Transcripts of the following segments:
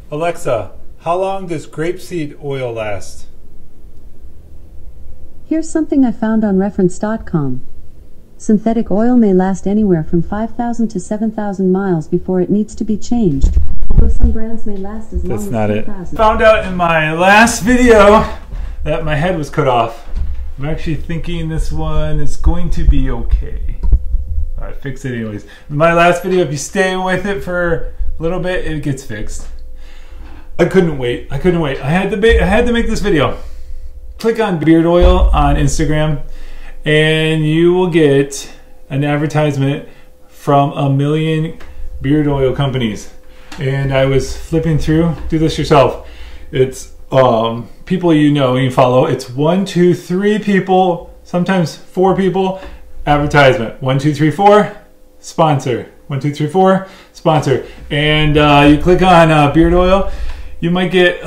Alexa, how long does grapeseed oil last? Here's something I found on reference.com. Synthetic oil may last anywhere from 5,000 to 7,000 miles before it needs to be changed, although some brands may last as long as 10,000. Found out in my last video that my head was cut off. I'm actually thinking this one is going to be okay. I fix it anyways. In my last video, if you stay with it for a little bit, it gets fixed. I couldn't wait. I had to make this video. Click on beard oil on Instagram and you will get an advertisement from 1 million beard oil companies. And I was flipping through, do this yourself. It's people you know, you follow. It's 1, 2, 3 people, sometimes 4 people, advertisement. 1, 2, 3, 4, sponsor. 1, 2, 3, 4, sponsor. And you click on beard oil. You might get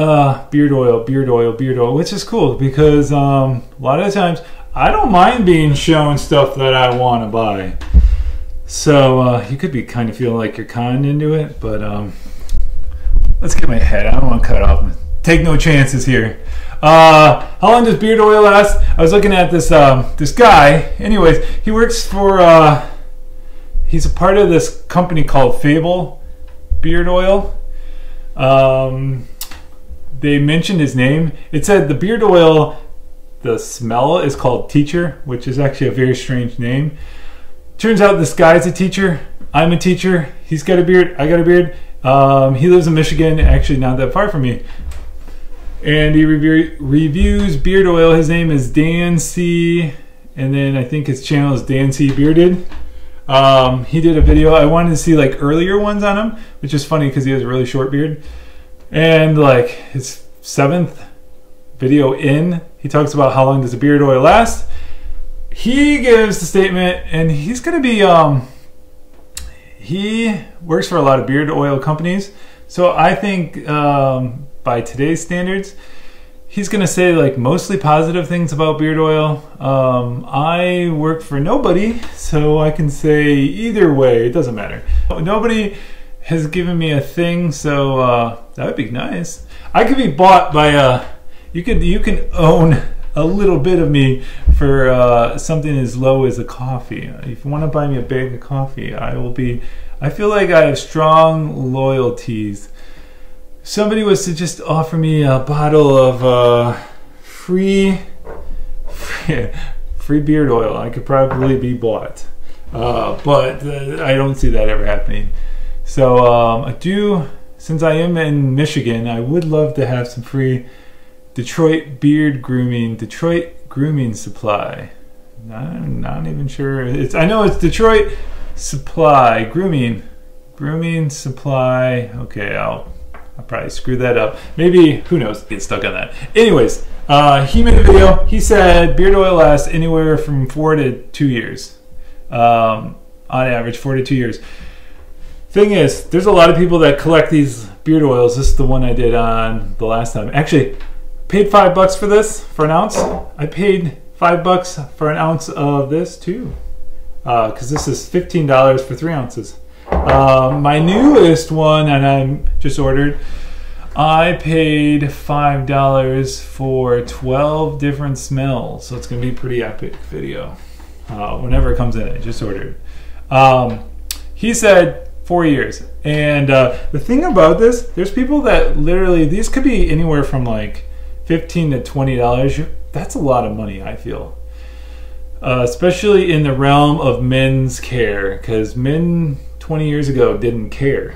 beard oil, which is cool because a lot of the times I don't mind being shown stuff that I want to buy. So you could be kind of feeling like you're conning into it, but let's get my head. I don't want to cut off. Take no chances here. How long does beard oil last? I was looking at this this guy. Anyways, he works for. He's a part of this company called Fable Beard Oil. They mentioned his name. It said the beard oil, the smell is called Teacher, which is actually a very strange name. Turns out this guy's a teacher. I'm a teacher. He's got a beard. I got a beard. He lives in Michigan, actually not that far from me. And he reviews beard oil. His name is Dan C. And then I think his channel is Dan C. Bearded. He did a video. I wanted to see like earlier ones on him, which is funny because he has a really short beard. And like his 7th video in, he talks about how long does a beard oil last. He gives the statement, and he's going to be, he works for a lot of beard oil companies. So I think by today's standards, he's going to say like mostly positive things about beard oil. I work for nobody, so I can say either way, it doesn't matter. Nobody has given me a thing, so that would be nice. I could be bought by you can own a little bit of me for something as low as a coffee. If you want to buy me a bag of coffee, I feel like I have strong loyalties. Somebody was to just offer me a bottle of free beard oil, I could probably be bought. But I don't see that ever happening. So since I am in Michigan, I would love to have some free Detroit grooming supply. I'm not even sure. I know it's Detroit supply, grooming supply. Okay, I'll probably screw that up. Maybe, who knows, get stuck on that. Anyways, he made a video. He said beard oil lasts anywhere from 4 to 2 years. On average, 4 to 2 years. Thing is, there's a lot of people that collect these beard oils. This is the one I did on the last time. Actually, paid $5 for this, for an ounce. I paid $5 for an ounce of this too. Because this is $15 for 3 ounces. My newest one, and I just ordered, I paid $5 for 12 different smells. So it's going to be a pretty epic video. Whenever it comes in, I just ordered. He said 4 years. And the thing about this, there's people that literally, these could be anywhere from like $15 to $20. That's a lot of money, I feel. Especially in the realm of men's care, because men 20 years ago didn't care.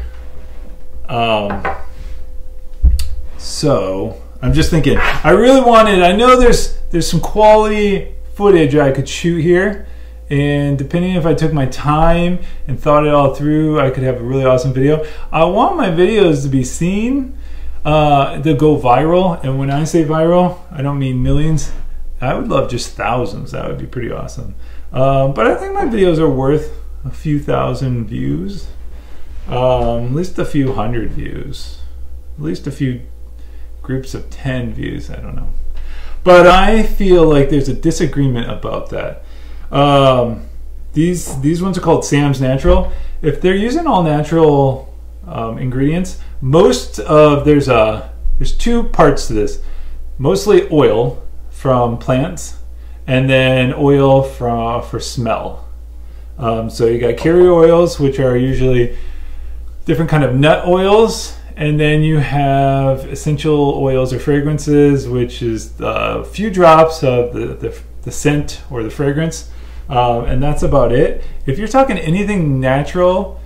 So I'm just thinking, I really wanted, I know there's some quality footage I could shoot here, and depending if I took my time and thought it all through, I could have a really awesome video. I want my videos to be seen, to go viral, and when I say viral, I don't mean millions. I would love just thousands. That would be pretty awesome. But I think my videos are worth a few thousand views, at least a few hundred views, at least a few groups of 10 views. I don't know, but I feel like there's a disagreement about that. These ones are called Sam's Natural. If they're using all natural ingredients. There's two parts to this. Mostly oil from plants, and then oil for smell. So you got carrier oils, which are usually different kind of nut oils, and then you have essential oils or fragrances, which is a few drops of the scent or the fragrance, and that's about it. If you're talking anything natural,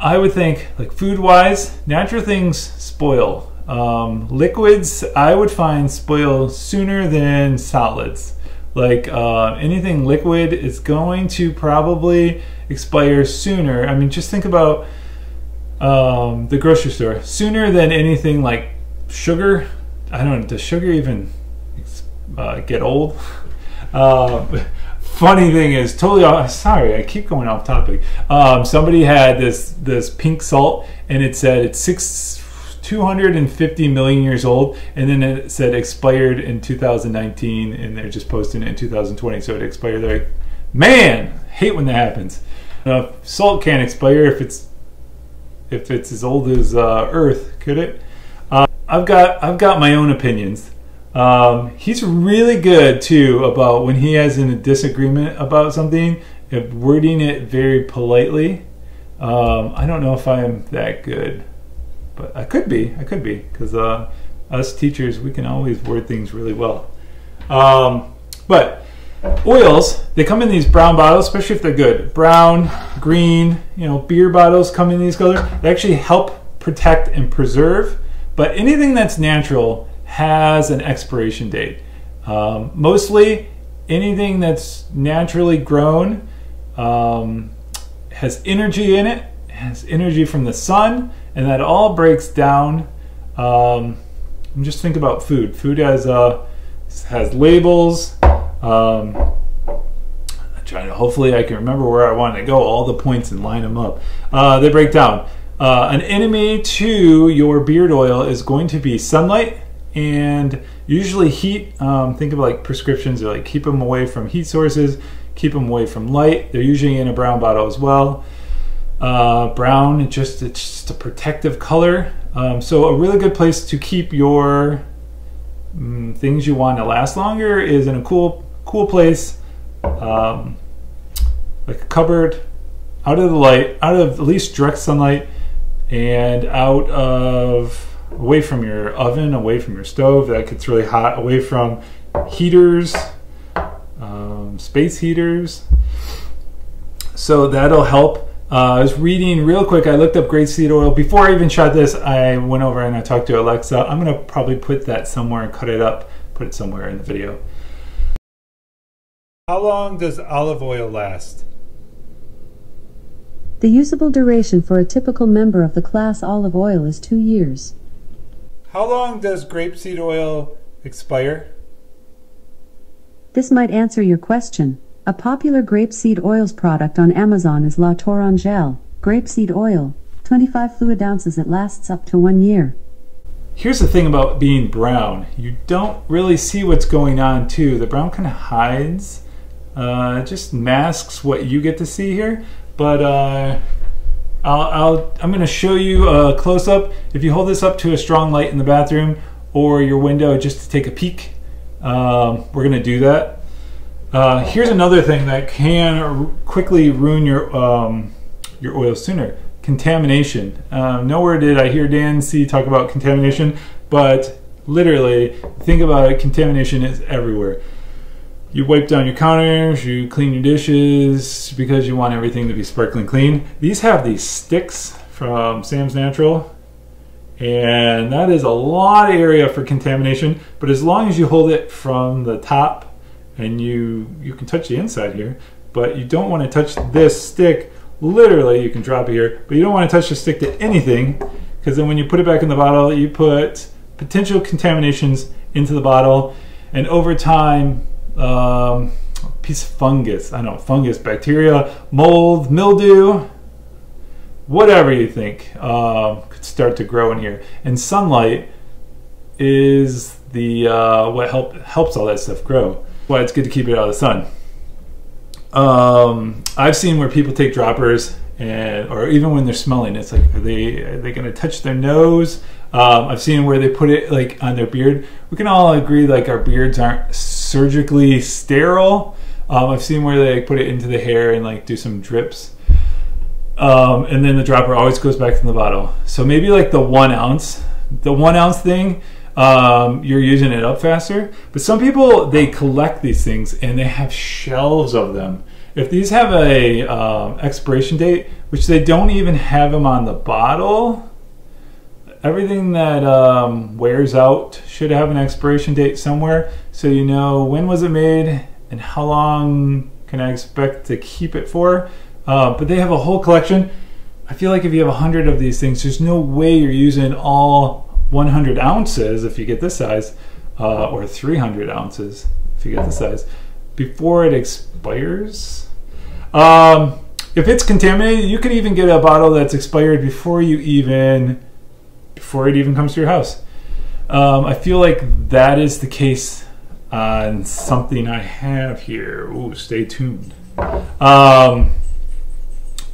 I would think, like food-wise, natural things spoil. Liquids, I would find, spoil sooner than solids. Like anything liquid is going to probably expire sooner. I mean, just think about the grocery store. Sooner than anything like sugar. I don't know, does sugar even get old? Funny thing is, sorry, I keep going off topic. Somebody had this pink salt, and it said it's 250 million years old, and then it said expired in 2019, and they're just posting it in 2020, so it expired. They're like, man, hate when that happens. Salt can't expire if it's as old as Earth, could it? I've got my own opinions. He's really good too about when he has a disagreement about something, wording it very politely. I don't know if I am that good, but I could be, because us teachers, we can always word things really well. But oils, they come in these brown bottles, especially if they're good. Brown, green, beer bottles come in these colors. They actually help protect and preserve, but anything that's natural has an expiration date. Mostly anything that's naturally grown has energy in it, has energy from the sun, and that all breaks down. Just think about food. Food has labels. Hopefully I can remember where I want to go, all the points, and line them up. They break down. An enemy to your beard oil is going to be sunlight and usually heat. Think of like prescriptions, or like keep them away from heat sources, keep them away from light. They're usually in a brown bottle as well. Brown, it's just a protective color. So a really good place to keep your things you want to last longer is in a cool place, like a cupboard, out of the light, out of at least direct sunlight, and away from your oven, away from your stove that gets really hot, away from heaters, space heaters. So that'll help. I was reading real quick. I looked up grapeseed oil. Before I even shot this, I went over and I talked to Alexa. I'm going to probably put that somewhere and cut it up, put it somewhere in the video. How long does olive oil last? The usable duration for a typical member of the class olive oil is 2 years. How long does grapeseed oil expire? This might answer your question. A popular grapeseed oils product on Amazon is La Tourangelle grapeseed oil, 25 fluid ounces. It lasts up to 1 year. Here's the thing about being brown. You don't really see what's going on too. The brown kind of hides. It just masks what you get to see here. But I'm going to show you a close-up. If you hold this up to a strong light in the bathroom or your window just to take a peek, we're going to do that. Here's another thing that can quickly ruin your oil sooner. Contamination. Nowhere did I hear Dan C talk about contamination, but literally, think about it, contamination is everywhere. You wipe down your counters, you clean your dishes because you want everything to be sparkling clean. These have these sticks from Sam's Natural, and that is a lot of area for contamination, but as long as you hold it from the top, and you can touch the inside here, but you don't want to touch this stick. Literally, you can drop it here, but you don't want to touch the stick to anything, because then when you put it back in the bottle, you put potential contaminations into the bottle, and over time, a piece of fungus, bacteria, mold, mildew, whatever you think, could start to grow in here. And sunlight is the what helps all that stuff grow. Why it's good to keep it out of the sun. I've seen where people take droppers and or even when they're smelling, it's like, are they going to touch their nose? I've seen where they put it like on their beard. We can all agree like our beards aren't surgically sterile. I've seen where they put it into the hair and like do some drips. And then the dropper always goes back to the bottle. So maybe like the 1 ounce thing, you're using it up faster. But some people, they collect these things and they have shelves of them. If these have a expiration date, which they don't even have them on the bottle, everything that wears out should have an expiration date somewhere, so you know when was it made and how long can I expect to keep it for. But they have a whole collection. I feel like if you have 100 of these things, there's no way you're using all 100 ounces if you get this size, or 300 ounces if you get this size, before it expires. If it's contaminated, you could even get a bottle that's expired before it even comes to your house. I feel like that is the case on something I have here. Ooh, stay tuned.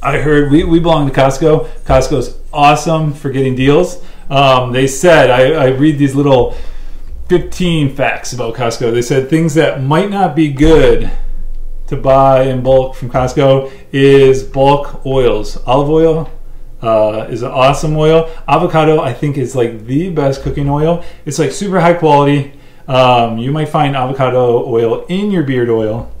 I heard we belong to Costco. Costco's awesome for getting deals. They said, I read these little 15 facts about Costco. They said things that might not be good to buy in bulk from Costco is bulk oils. Olive oil is an awesome oil. Avocado, I think, is like the best cooking oil. It's like super high quality. You might find avocado oil in your beard oil.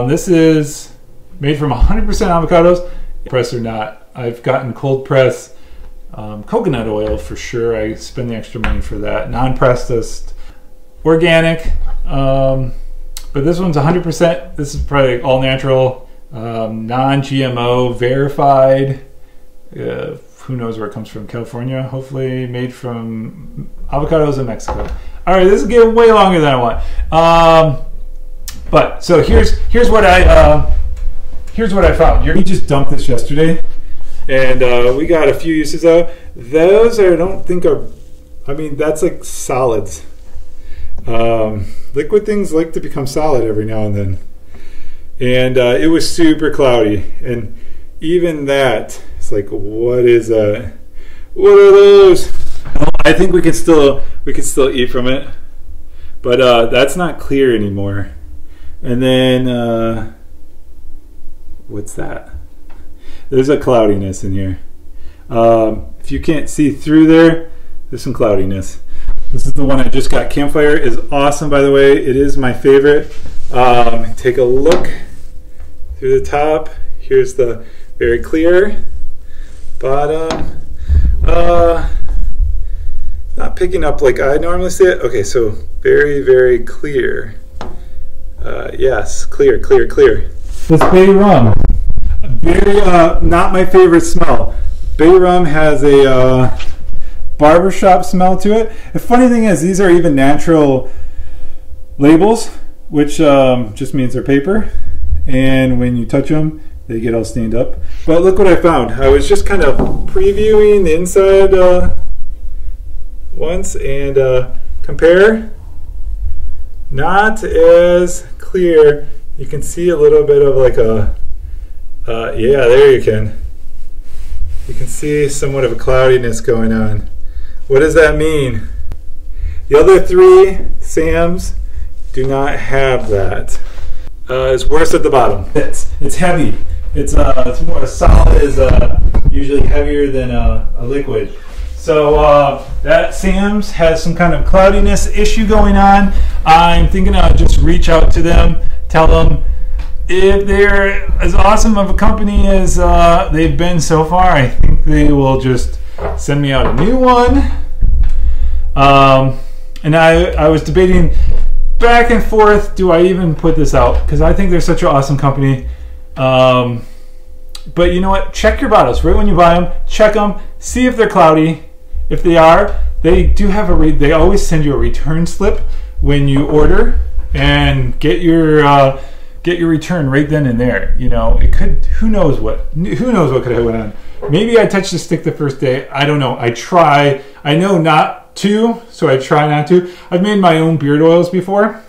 This is made from 100% avocados, pressed or not. I've gotten cold press coconut oil for sure. I spend the extra money for that. Non-pressed, organic. But this one's 100%. This is probably all natural, non-GMO, verified. Who knows where it comes from? California, hopefully made from avocados in Mexico. All right, this is getting way longer than I want. But so here's what I found. We just dumped this yesterday, and we got a few uses out. Those I don't think are. I mean, that's like solids. Liquid things like to become solid every now and then. And it was super cloudy, and even that, it's like, what is that? What are those? I think we can still eat from it, but that's not clear anymore. And then what's that? There's a cloudiness in here. If you can't see through there, there's some cloudiness. This is the one I just got. Campfire is awesome, by the way. It is my favorite. Take a look through the top. Here's the very clear bottom. Not picking up like I normally see it. Okay, so very, very clear. Yes, clear, clear, clear. This bay rum, very not my favorite smell. Bay rum has a barbershop smell to it. The funny thing is, these are even natural labels, which just means they're paper, and when you touch them, they get all stained up. But look what I found. I was just kind of previewing the inside once, and compare. Not as clear. You can see a little bit of like a yeah, there you can. You can see somewhat of a cloudiness going on. What does that mean? The other three Sams do not have that. It's worse at the bottom. It's heavy. It's more solid. Is usually heavier than a liquid. So that Sam's has some kind of cloudiness issue going on. I'm thinking I'll just reach out to them, tell them if they're as awesome of a company as they've been so far. I think they will just send me out a new one. And I was debating back and forth, do I even put this out? Because I think they're such an awesome company. But you know what? Check your bottles right when you buy them. Check them. See if they're cloudy. If they are, they do have they always send you a return slip when you order, and get your return right then and there. You know, it could. Who knows what could have went on? Maybe I touched the stick the first day. I don't know. I try. I know not to, so I try not to. I've made my own beard oils before.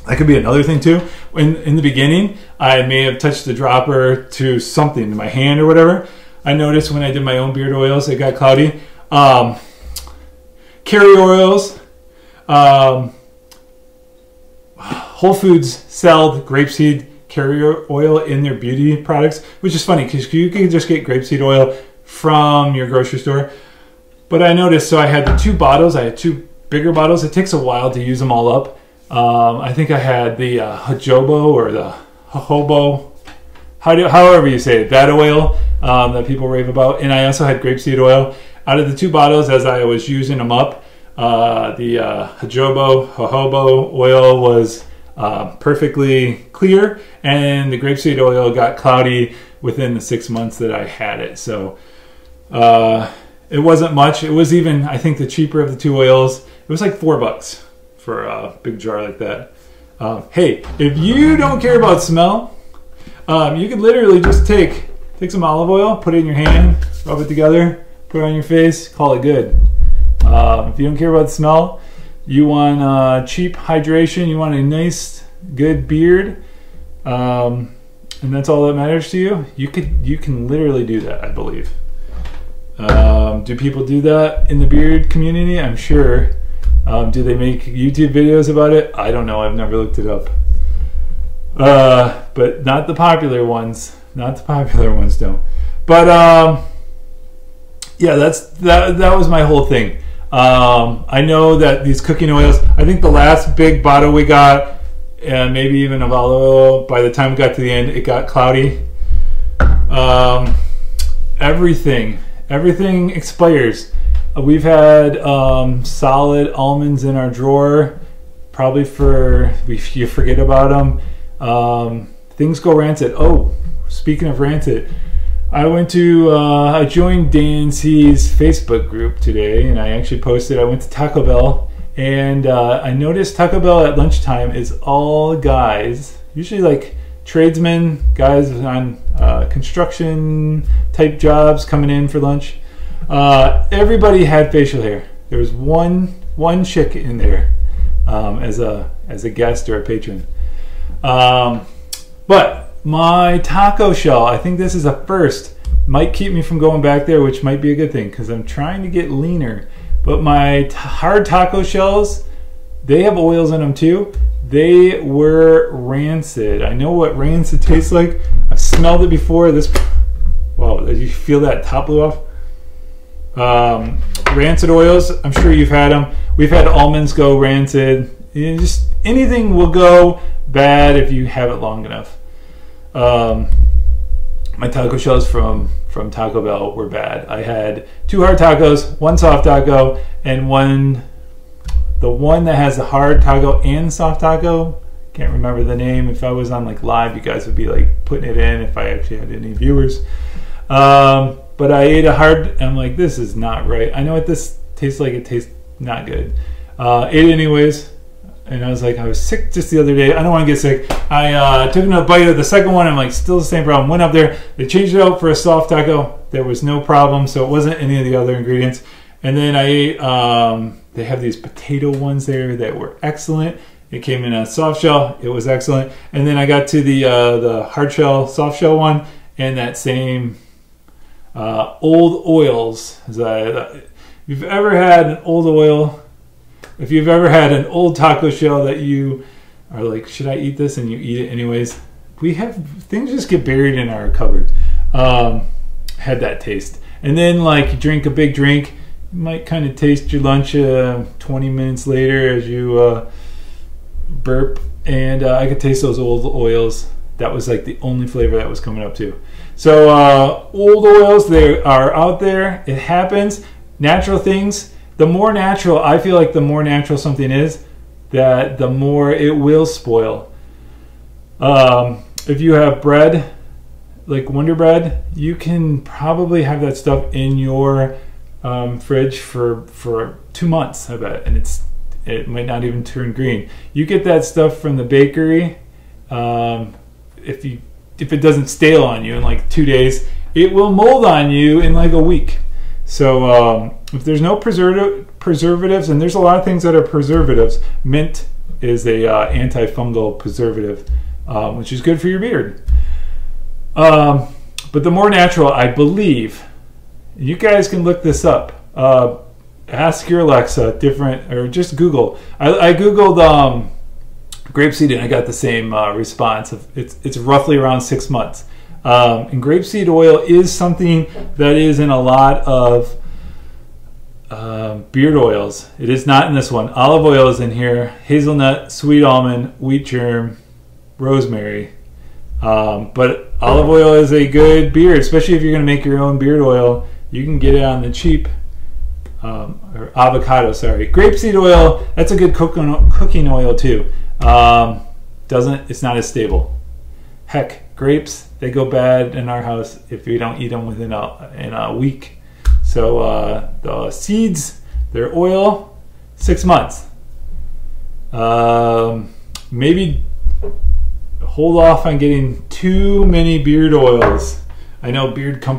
That could be another thing too. In the beginning, I may have touched the dropper to something, my hand or whatever. I noticed when I did my own beard oils, it got cloudy. Carrier oils. Whole Foods sell grapeseed carrier oil in their beauty products, which is funny because you can just get grapeseed oil from your grocery store. But I noticed, so I had the 2 bottles. I had 2 bigger bottles. It takes a while to use them all up. I think I had the jojoba or the jojoba, however you say it, that oil that people rave about. And I also had grapeseed oil. Out of the 2 bottles, as I was using them up, the jojoba oil was perfectly clear, and the grapeseed oil got cloudy within the 6 months that I had it. So it wasn't much. It was even, I think, the cheaper of the 2 oils. It was like $4 for a big jar like that. Hey, if you don't care about smell, you could literally just take some olive oil, put it in your hand, rub it together, put it on your face, call it good. If you don't care about the smell, you want cheap hydration, you want a nice, good beard, and that's all that matters to you, you can literally do that, I believe. Do people do that in the beard community? I'm sure. Do they make YouTube videos about it? I don't know. I've never looked it up. But not the popular ones. Not the popular ones don't. But yeah, that was my whole thing. I know that these cooking oils, I think the last big bottle we got, and maybe even of olive oil, by the time we got to the end, it got cloudy. Everything expires. We've had solid almonds in our drawer, probably you forget about them. Things go rancid. Oh, speaking of rancid, I joined Dan C's Facebook group today, and I actually posted, I went to Taco Bell, and I noticed Taco Bell at lunchtime is all guys, usually like tradesmen, guys on construction type jobs coming in for lunch. Everybody had facial hair. There was one chick in there as a guest or a patron. But my taco shell, I think this is a first, might keep me from going back there, which might be a good thing because I'm trying to get leaner. But my hard taco shells, they have oils in them too. They were rancid. I know what rancid tastes like. I've smelled it before. Wow, did you feel that top blew off? Rancid oils, I'm sure you've had them. We've had almonds go rancid. Just anything will go bad if you have it long enough. My taco shells from Taco Bell were bad. I had 2 hard tacos, 1 soft taco, and the one that has the hard taco and soft taco. Can't remember the name. If I was on like live, you guys would be like putting it in if I actually had any viewers. But I ate a hard, and I'm like, this is not right. I know what this tastes like. It tastes not good. Ate it anyways, and I was like, I was sick just the other day. I don't want to get sick. I took another bite of the second one. I'm like, still the same problem. Went up there. They changed it out for a soft taco. There was no problem, so it wasn't any of the other ingredients. And then I ate, they have these potato ones there that were excellent. It came in a soft shell. It was excellent. And then I got to the hard shell, soft shell one, and that same old oils. If you've ever had an old oil, if you've ever had an old taco shell that you are like, should I eat this? And you eat it anyways. Things just get buried in our cupboard. Had that taste. And then like you drink a big drink, you might kind of taste your lunch 20 minutes later as you burp. And I could taste those old oils. That was like the only flavor that was coming up too. So old oils, they are out there. It happens. Natural things. The more natural, I feel like the more natural something is, that the more it will spoil. If you have bread, like Wonder Bread, you can probably have that stuff in your fridge for 2 months, I bet, and it might not even turn green. You get that stuff from the bakery, if it doesn't stale on you in like 2 days, it will mold on you in like a week. So if there's no preservatives, and there's a lot of things that are preservatives, mint is a antifungal preservative, which is good for your beard. But the more natural, I believe, you guys can look this up. Ask your Alexa, or just Google. I Googled grapeseed and I got the same response. It's roughly around 6 months. And grapeseed oil is something that is in a lot of beard oils. It is not in this one. Olive oil is in here. Hazelnut, sweet almond, wheat germ, rosemary. But olive oil is a good beard, especially if you're going to make your own beard oil. You can get it on the cheap. Or avocado, sorry. Grapeseed oil, that's a good cooking oil too. It's not as stable. Heck, grapes, they go bad in our house if we don't eat them within a week. So the seeds, their oil, 6 months. Maybe hold off on getting too many beard oils. I know beard companies